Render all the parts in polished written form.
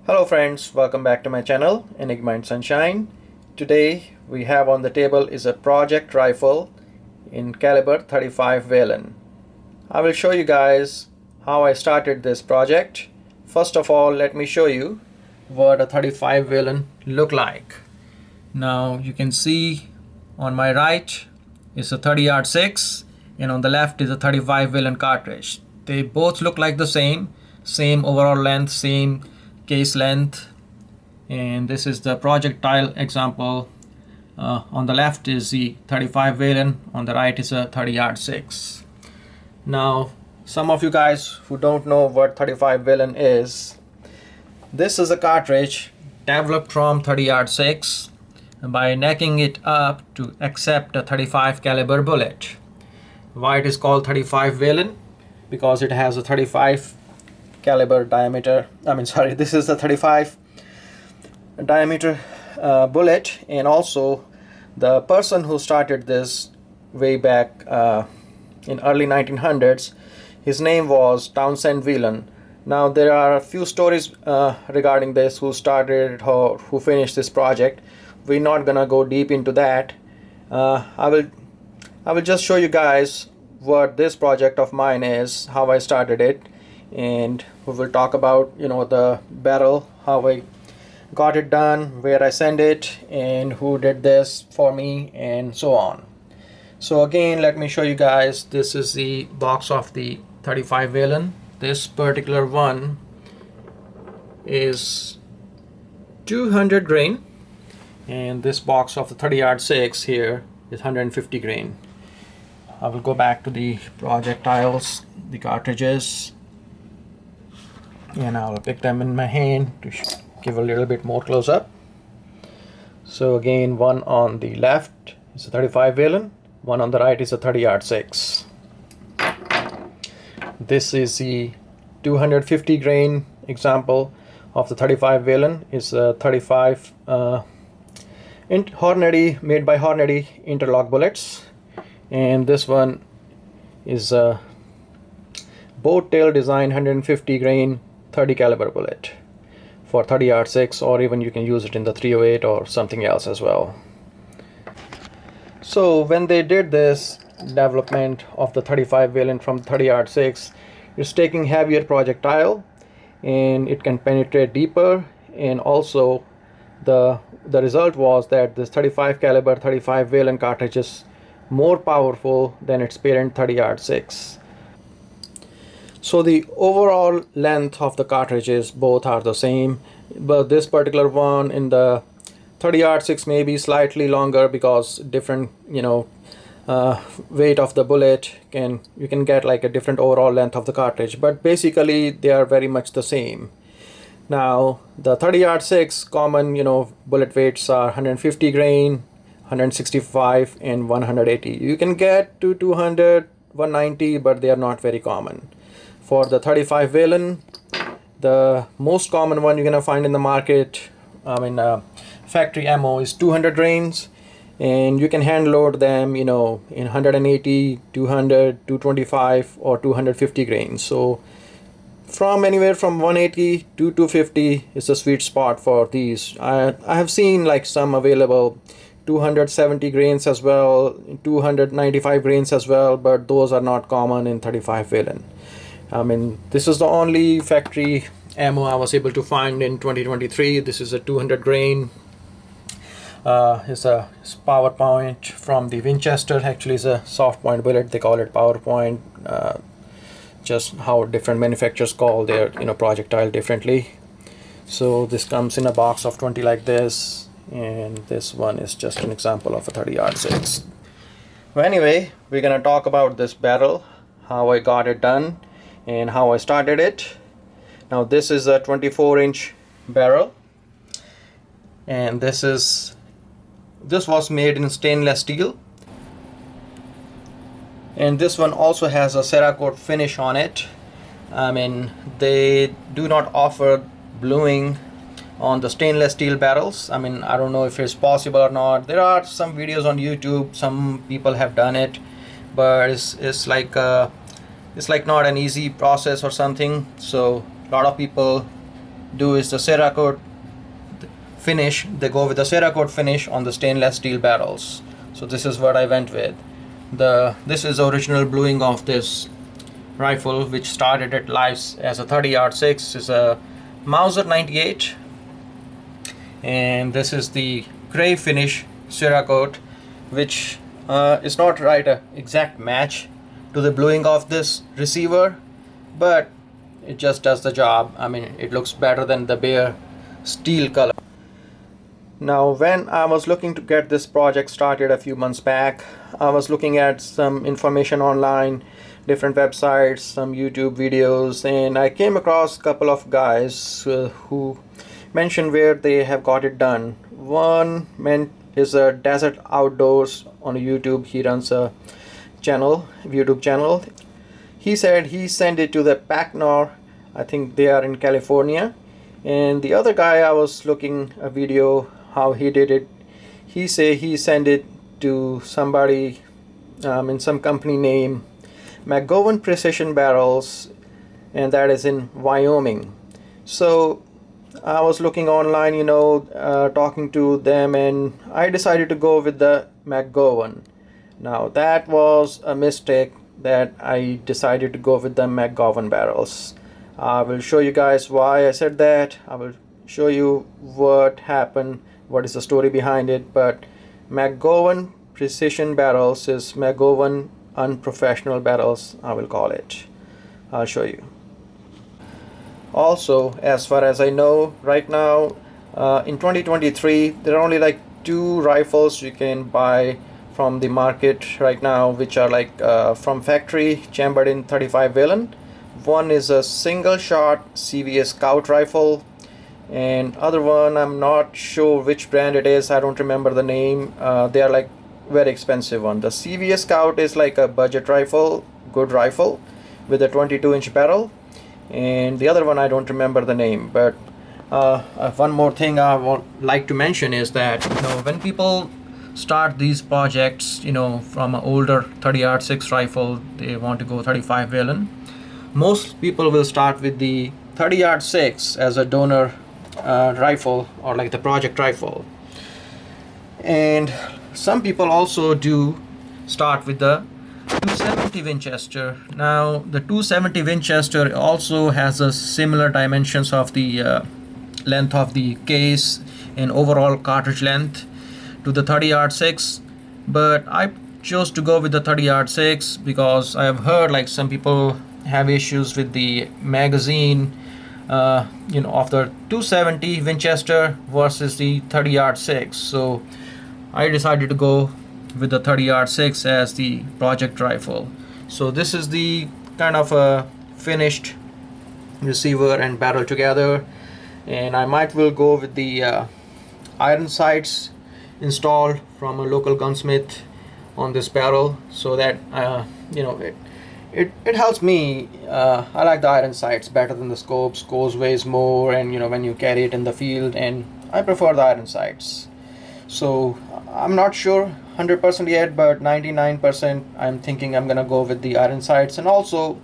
Hello friends, welcome back to my channel Enigma and Sunshine. Today we have on the table is a project rifle in caliber 35 Whelen. I will show you guys how I started this project. First of all, let me show you what a 35 Whelen look like. Now you can see on my right is a 30-06 and on the left is a 35 Whelen cartridge. They both look like the same overall length, same case length, and this is the projectile example. On the left is the 35 Whelen, on the right is a 30-06. Now some of you guys who don't know what 35 Whelen is, this is a cartridge developed from 30-06 by necking it up to accept a 35 caliber bullet. Why it is called 35 Whelen? Because it has a 35 caliber diameter. This is a 35 diameter bullet, and also the person who started this way back in early 1900s, his name was Townsend Whelan. Now there are a few stories regarding this, who started or who finished this project. We're not gonna go deep into that. I will just show you guys what this project of mine is, how I started it, and we will talk about the barrel, how I got it done, where I sent it, and who did this for me, and so on. So again, let me show you guys, this is the box of the 35 Whelen. This particular one is 200 grain, and this box of the 30-06 here is 150 grain. I will go back to the projectiles, the cartridges, and I'll pick them in my hand to give a little bit more close up. So again, one on the left is a 35 Whelen, one on the right is a 30-06. This is the 250 grain example of the 35 Whelen. Is a 35 Hornady, made by Hornady interlock bullets, and this one is a boat tail design 150 grain 30 caliber bullet for 30-06, or even you can use it in the 308 or something else as well. So when they did this development of the 35 Whelen from 30-06, it's taking heavier projectile and it can penetrate deeper, and also the result was that this 35 caliber 35 Whelen cartridge is more powerful than its parent 30-06. So the overall length of the cartridges both are the same, but this particular one in the 30-06 may be slightly longer because different weight of the bullet, you can get like a different overall length of the cartridge, but basically they are very much the same. Now the 30-06 common bullet weights are 150 grain, 165 and 180. You can get to 200, 190, but they are not very common. For the 35 Whelen, the most common one you're gonna find in the market, factory ammo, is 200 grains, and you can hand load them in 180, 200, 225 or 250 grains. So from anywhere from 180 to 250 is a sweet spot for these. I have seen like some available 270 grains as well, 295 grains as well, but those are not common in 35 Whelen. This is the only factory ammo I was able to find in 2023. This is a 200 grain. It's a PowerPoint from the Winchester. Actually, it's a soft point bullet. They call it PowerPoint. Just how different manufacturers call their projectile differently. So this comes in a box of 20 like this, and this one is just an example of a 30-06. Well, anyway, we're gonna talk about this barrel, how I got it done and how I started it. Now this is a 24-inch barrel, and this was made in stainless steel, and this one also has a Cerakote finish on it. They do not offer bluing on the stainless steel barrels. I don't know if it's possible or not. There are some videos on YouTube, some people have done it, but it's like not an easy process or something. So a lot of people do is the Cerakote finish. They go with the Cerakote finish on the stainless steel barrels. So this is what I went with. This is the original bluing of this rifle, which started at life as a 30-06. Is a Mauser 98, and this is the gray finish Cerakote, which is not right a exact match to the bluing of this receiver, but it just does the job. I mean, it looks better than the bare steel color. Now, when I was looking to get this project started a few months back, I was looking at some information online, different websites, some YouTube videos, and I came across a couple of guys who mentioned where they have got it done. One man is a Desert Outdoors on YouTube. He runs a YouTube channel. He said he sent it to the Packnor. I think they are in California. And the other guy, I was looking a video how he did it. He say he sent it to somebody in some company name McGowan Precision Barrels, and that is in Wyoming. So I was looking online, talking to them, and I decided to go with the McGowan. Now that was a mistake that I decided to go with the McGowan barrels. I will show you guys why I said that. I will show you what happened, what is the story behind it. But McGowan Precision Barrels is McGowan Unprofessional Barrels, I will call it. I'll show you. Also, as far as I know, right now in 2023, there are only like 2 rifles you can buy from the market right now, which are like from factory, chambered in 35 WHELEN. One is a single shot CVS Scout rifle, and other one, I'm not sure which brand it is, I don't remember the name. They are like very expensive one. The CVS Scout is like a budget rifle, good rifle with a 22-inch barrel, and the other one I don't remember the name. But one more thing I would like to mention is that when people start these projects, from an older 30-06 rifle, they want to go 35 WHELEN. Most people will start with the 30-06 as a donor rifle, or like the project rifle. And some people also do start with the 270 Winchester. Now the 270 Winchester also has a similar dimensions of the length of the case and overall cartridge length to the 30-06, but I chose to go with the 30-06 because I have heard like some people have issues with the magazine of the 270 Winchester versus the 30-06. So I decided to go with the 30-06 as the project rifle. So this is the kind of a finished receiver and barrel together, and I might will go with the iron sights installed from a local gunsmith on this barrel, so that it helps me. I like the iron sights better than the scopes. Scopes weighs more, and when you carry it in the field, and I prefer the iron sights. So I'm not sure 100% yet, but 99% I'm thinking I'm gonna go with the iron sights. And also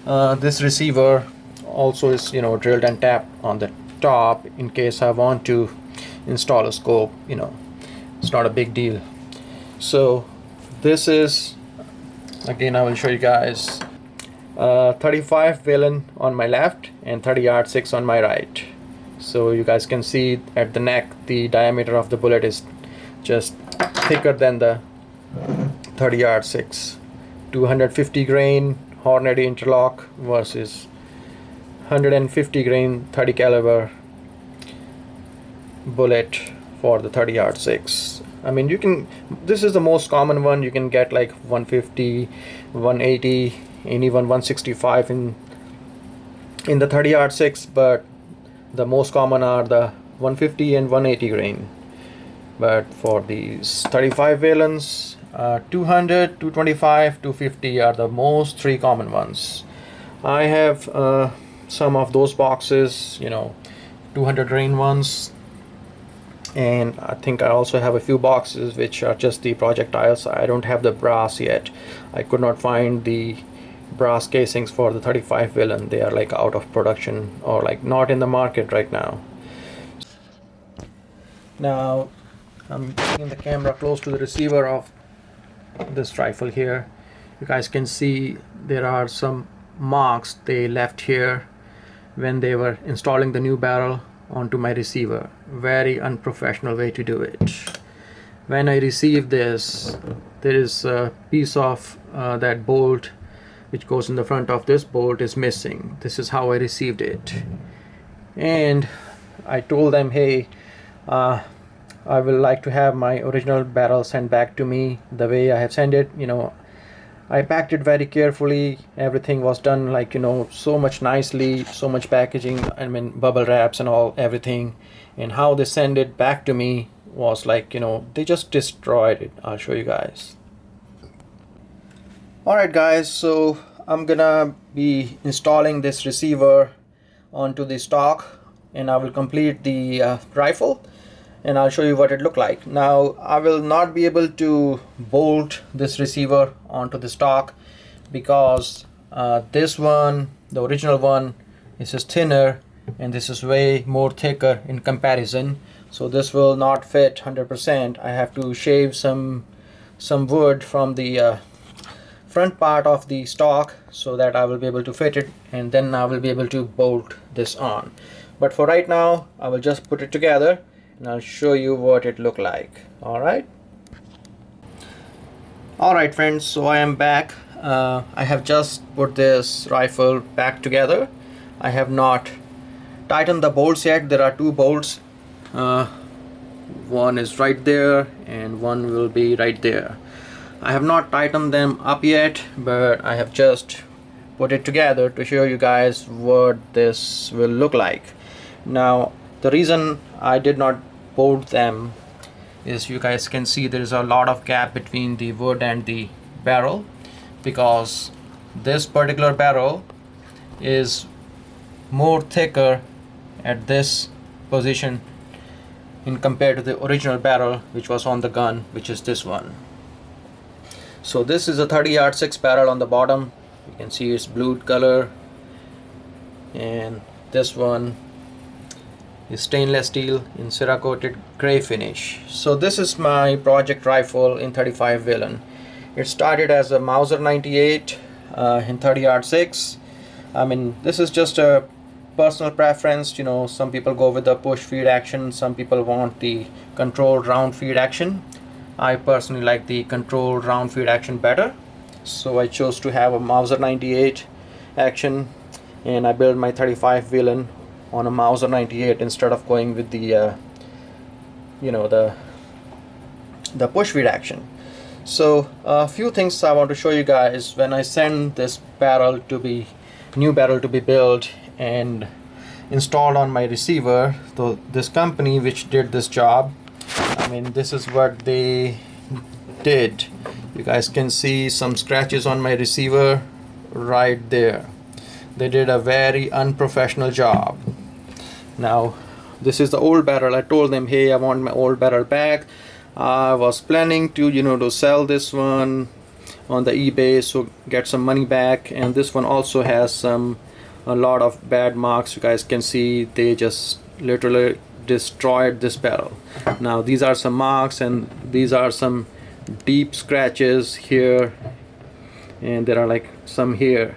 this receiver also is drilled and tapped on the top in case I want to install a scope. It's not a big deal. So this is, again, I will show you guys 35 WHELEN on my left and 30-06 on my right. So you guys can see at the neck the diameter of the bullet is just thicker than the 30-06. 250 grain Hornady interlock versus 150 grain 30 caliber bullet for the 30-06. I mean, this is the most common one. You can get like 150, 180, and even 165 in the 30-06, but the most common are the 150 and 180 grain. But for these 35 WHELENs, 200, 225, 250 are the most 3 common ones. I have some of those boxes, 200 grain ones, and I think I also have a few boxes which are just the projectiles. I don't have the brass yet. I could not find the brass casings for the 35 WHELEN. They are like out of production or like not in the market right now. Now I'm bringing the camera close to the receiver of this rifle here. You guys can see there are some marks they left here when they were installing the new barrel onto my receiver. Very unprofessional way to do it. When I received this, there is a piece of that bolt which goes in the front of this bolt is missing. This is how I received it, and I told them, hey, I will like to have my original barrel sent back to me the way I have sent it. I packed it very carefully. Everything was done like, so much nicely, so much packaging, I mean bubble wraps and all, everything. And how they send it back to me was like, they just destroyed it. I'll show you guys. Alright guys, so I'm gonna be installing this receiver onto the stock, and I will complete the rifle, and I'll show you what it looked like. Now I will not be able to bolt this receiver onto the stock because this one, the original one, this is thinner and this is way more thicker in comparison, so this will not fit 100%. I have to shave some wood from the front part of the stock so that I will be able to fit it, and then I will be able to bolt this on. But for right now I will just put it together and I'll show you what it looked like. Alright friends, so I am back. I have just put this rifle back together. I have not tightened the bolts yet. There are two bolts, one is right there and one will be right there. I have not tightened them up yet, but I have just put it together to show you guys what this will look like. Now the reason I did not bolt them is, you guys can see there is a lot of gap between the wood and the barrel, because this particular barrel is more thicker at this position in compared to the original barrel which was on the gun, which is this one. So this is a 30-06 barrel on the bottom. You can see it's blue color, and this one is stainless steel in Cerakoted gray finish. So this is my project rifle in 35 WHELEN. It started as a Mauser 98 in 30-06. I mean, this is just a personal preference. Some people go with the push feed action, some people want the controlled round feed action. I personally like the controlled round feed action better, so I chose to have a Mauser 98 action, and I built my 35 WHELEN on a Mauser 98 instead of going with the the push feed action. So a few things I want to show you guys. When I send this new barrel to be built and installed on my receiver, so this company which did this job, I mean, this is what they did. You guys can see some scratches on my receiver right there. They did a very unprofessional job. Now this is the old barrel. I told them, hey, I want my old barrel back. I was planning to to sell this one on the eBay, so get some money back. And this one also has a lot of bad marks. You guys can see they just literally destroyed this barrel. Now these are some marks, and these are some deep scratches here, and there are like some here.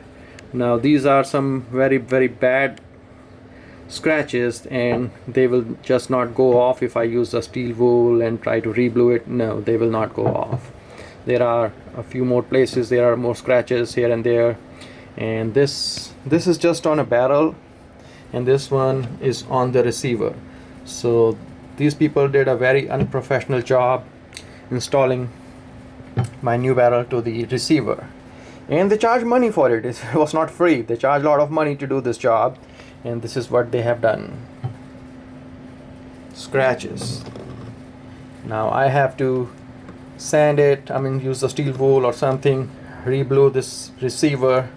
Now these are some very bad scratches, and they will just not go off if I use a steel wool and try to re-blue it. No, they will not go off. There are a few more places, there are more scratches here and there, and this is just on a barrel, and this one is on the receiver. So these people did a very unprofessional job installing my new barrel to the receiver, and they charged money for it. It was not free. They charged a lot of money to do this job, and this is what they have done. Scratches. Now I have to sand it, I mean use the steel wool or something, re-blue this receiver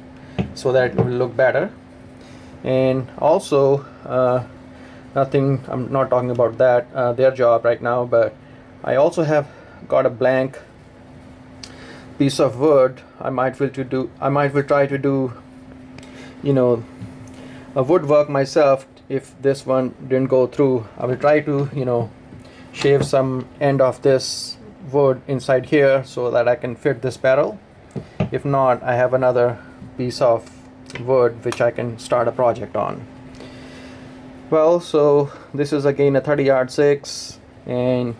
so that it will look better. And also nothing, I'm not talking about that, their job right now, but I also have got a blank piece of wood, I might will try to do, you know, a woodwork myself. If this one didn't go through, I will try to, you know, shave some end of this wood inside here so that I can fit this barrel. If not, I have another piece of wood which I can start a project on. Well, so this is again a 30-yard 6, and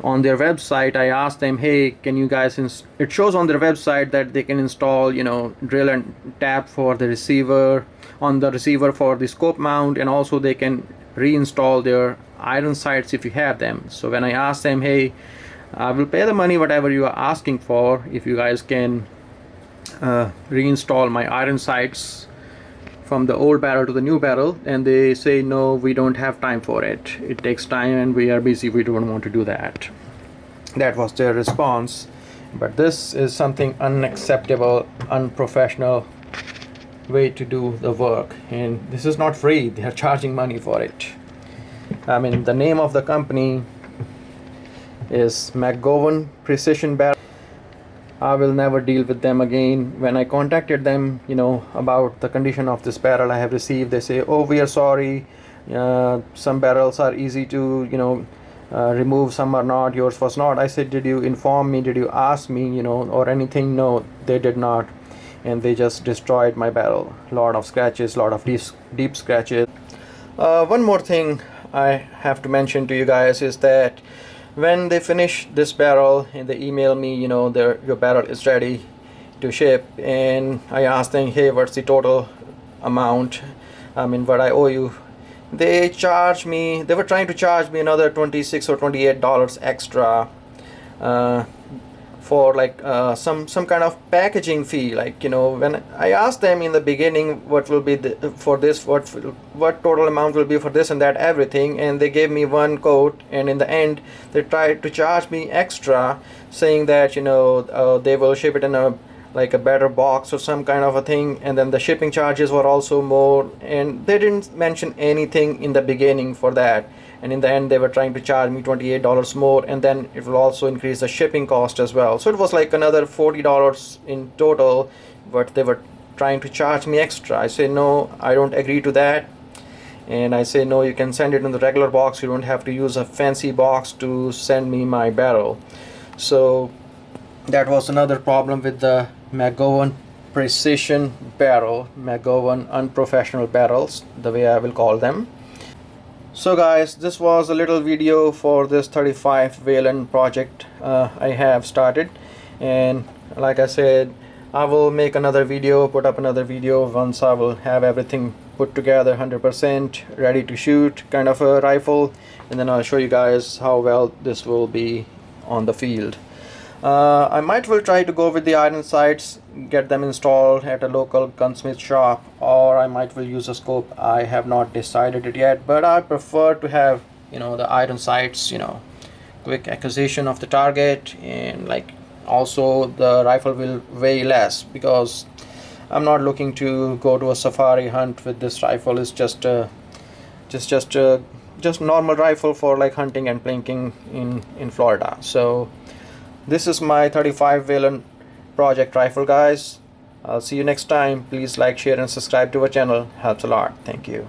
on their website I asked them, hey, can you guys it shows on their website that they can install, you know, drill and tap for the receiver, on the receiver for the scope mount, and also they can reinstall their iron sights if you have them. So when I asked them, hey, I will pay the money whatever you are asking for if you guys can reinstall my iron sights from the old barrel to the new barrel, and they say, no, we don't have time for it, it takes time and we are busy, we don't want to do that. That was their response. But this is something unacceptable, unprofessional way to do the work, and this is not free, they are charging money for it. I mean, the name of the company is McGowan Precision Barrel. I will never deal with them again. When I contacted them, you know, about the condition of this barrel I have received, they say, oh, we are sorry, some barrels are easy to, you know, remove, some are not, yours was not. I said, did you inform me, did you ask me, you know, or anything? No, they did not, and they just destroyed my barrel. Lot of scratches, lot of deep scratches. One more thing I have to mention to you guys is that when they finish this barrel and they email me, you know, your barrel is ready to ship, and I asked them, hey, what's the total amount, I mean, what I owe you, they were trying to charge me another $26 or $28 extra for like some kind of packaging fee. Like, you know, when I asked them in the beginning what will be for this, what total amount will be for this and that, everything, and they gave me one quote, and in the end they tried to charge me extra, saying that, you know, they will ship it in a better box or some kind of a thing, and then the shipping charges were also more, and they didn't mention anything in the beginning for that, and in the end they were trying to charge me $28 more, and then it will also increase the shipping cost as well. So it was like another $40 in total, but they were trying to charge me extra. I say, no, I don't agree to that, and I say, no, you can send it in the regular box, you don't have to use a fancy box to send me my barrel. So that was another problem with the McGowan Precision barrel, McGowan unprofessional barrels, the way I will call them. So guys, this was a little video for this 35 WHELEN project I have started, and like I said, I will make another video, put up another video once I will have everything put together 100% ready to shoot, kind of a rifle, and then I'll show you guys how well this will be on the field. I might will try to go with the iron sights, get them installed at a local gunsmith shop, or I might will use a scope. I have not decided it yet, but I prefer to have, you know, the iron sights, you know, quick acquisition of the target, and like also the rifle will weigh less, because I'm not looking to go to a safari hunt with this rifle. It's just normal rifle for like hunting and plinking in Florida. So this is my 35 WHELEN project rifle, guys. I'll see you next time. Please like, share and subscribe to our channel. Helps a lot. Thank you.